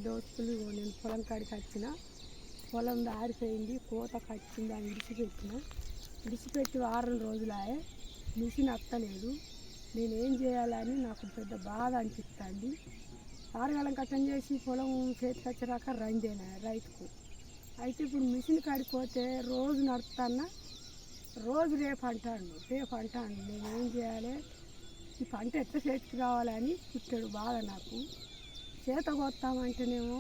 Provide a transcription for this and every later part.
దోస్తులు నేను పొలం కాడికి వచ్చిన, పొలం ఆరిపోయింది, కోతకు వచ్చింది అని విడిచిపెట్టి వారం రోజులాయే మిషన్ అత్తలేదు. నేనేం చేయాలని నాకు పెద్ద బాధ అనిపిస్తుంది. ఆరుగాలం కట్టం చేసి పొలం చేతికి వచ్చాక రందేనా రైతుకు. అయితే ఇప్పుడు మిషన్ కాడికి పోతే రోజు నడుపుతాన్నా, రోజు రేపు అంటాను. నేనేం చేయాలి, ఈ పంట ఎట్లా చేతికి రావాలని పుట్టాడు బాధ నాకు. చేత కొత్తామంటేనేమో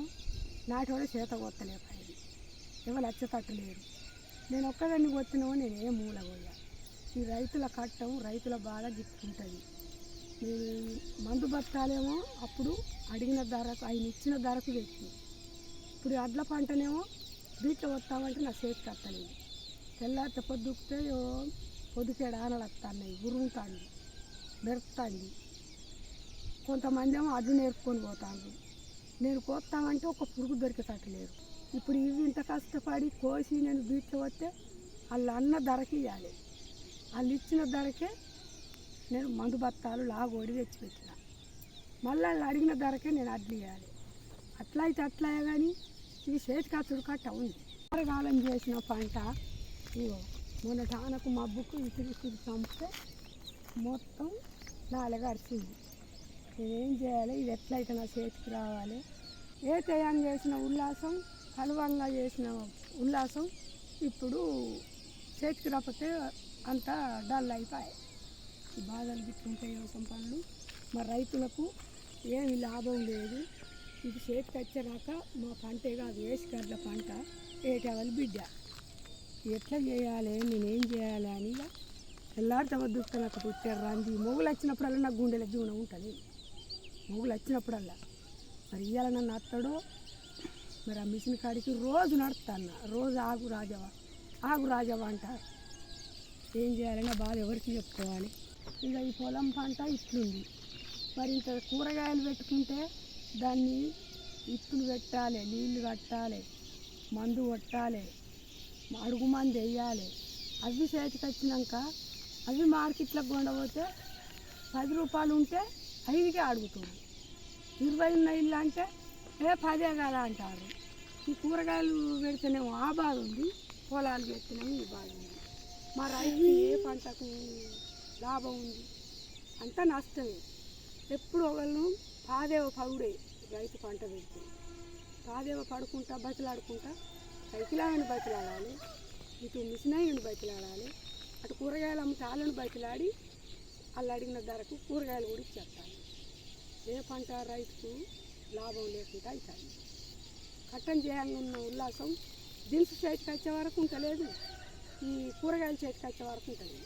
నాటోడే చేత కొత్తలేపాయి, ఎవరు వచ్చేటట్టులేరు. నేను ఒక్కదాన్ని కొత్తినేమో నేనే మూల పోయా. ఈ రైతుల కట్టం, రైతుల బాధ గిట్టుకుంటుంది. నేను మందు బత్తాలేమో అప్పుడు అడిగిన ధరకు, ఆయన ఇచ్చిన ధరకు తెచ్చి, ఇప్పుడు అడ్ల పంటనేమో బీట్లో వస్తామంటే నా చేతికి వస్తలేదు. తెల్లారితే పొద్దుకితే పొద్దుకేడు ఆనలు వస్తున్నాయి, గురుగుతాంది, మెరుపుతుంది. కొంతమంది ఏమో అడ్డు నేర్పుకొని పోతాను. నేను కోస్తామంటే ఒక పురుగు దొరికేటట్లేరు. ఇప్పుడు ఇవి ఇంత కష్టపడి కోసి నేను బీట్లో వస్తే వాళ్ళు అన్న ధరకి ఇవ్వాలి. వాళ్ళు ఇచ్చిన ధరకే నేను మందు బత్తాలు లాగోడి తెచ్చిపెట్టిన. మళ్ళీ వాళ్ళు అడిగిన ధరకే నేను అడ్లు ఇవ్వాలి. అట్లా అయితే అట్లాయే కానీ ఇది చేతికచ్చుడు కట్ట ఉంది. కాలం చేసిన పంట ఇగో మొన్నటి ఆనకు మబ్బుకు ఇసురు చంపితే మొత్తం నాలుగరిచింది. నేనేం చేయాలి, ఇది ఎట్లయితే నా చేతికి రావాలి? ఏ తయారు చేసిన ఉల్లాసం, కలువంగా చేసిన ఉల్లాసం ఇప్పుడు చేతికి రాకపోతే అంత డల్ అయిపోయాయి. బాధలు గిట్టుంటాయి వ్యవసాయం పనులు. మా రైతులకు ఏమి లాభం లేదు. ఇది చేతికి వచ్చాక మా పంటే కాదు, వేసి గడ్ల పంట ఏటవలి బిడ్డ. ఎట్లా చేయాలి, నేనేం చేయాలి అని తెల్లారితే వద్దుకు నాకు పుట్టారు రంది. మొగులు వచ్చినప్పుడల్లా నాకు గుండెల జీవనం ఉంటుంది. మొగులు వచ్చినప్పుడల్లా మరి ఇవాళ నన్ను అత్తడో మరి ఆ మిషన్ కాడికి రోజు నడుస్తాను. రోజు ఆగు రాజవా అంటారు. ఏం చేయాలని ఆ బాధ ఎవరికి చెప్పుకోవాలి? ఇక ఈ పొలం పంట ఇట్లుంది. మరి ఇంత కూరగాయలు పెట్టుకుంటే దాన్ని ఇత్తులు పెట్టాలి, నీళ్ళు కట్టాలి, మందు కొట్టాలి, అడుగు మంది వేయాలి. అవి చేతికి వచ్చినాక అవి మార్కెట్లకు కొండపోతే 10 రూపాయలు ఉంటే 5కే అడుగుతుంది. 20 ఉన్న ఇల్లు అంటే 10 కదా అంటారు. ఈ కూరగాయలు పెడితేనేమో ఆ బాధ ఉంది, పొలాలు పెట్టినాము ఈ బాధ ఉంది. మా రైతు ఏ పంటకు లాభం ఉంది? అంతా నష్టమే. ఎప్పుడు ఒకళ్ళు పాదేవ పగుడే రైతు పంట పెడితే పాదేవ పడుకుంటా బతిలాడుకుంటా సైకిలాయని బతిలాడాలి, ఇటు మిషనయ్యని బతిలాడాలి, అటు కూరగాయలు అమ్మితే వాళ్ళని బతిలాడి వాళ్ళు అడిగిన ధరకు కూరగాయలు కూడా ఇచ్చేస్తాను. ఏ పంట రైతుకు లాభం లేకుండా అవుతుంది. కట్టం చేయాలని ఉన్న ఉల్లాసం దినుసు చేతికి వచ్చే వరకు ఉంటలేదు, ఈ కూరగాయలు చేతికి వచ్చే వరకు ఉంటుంది.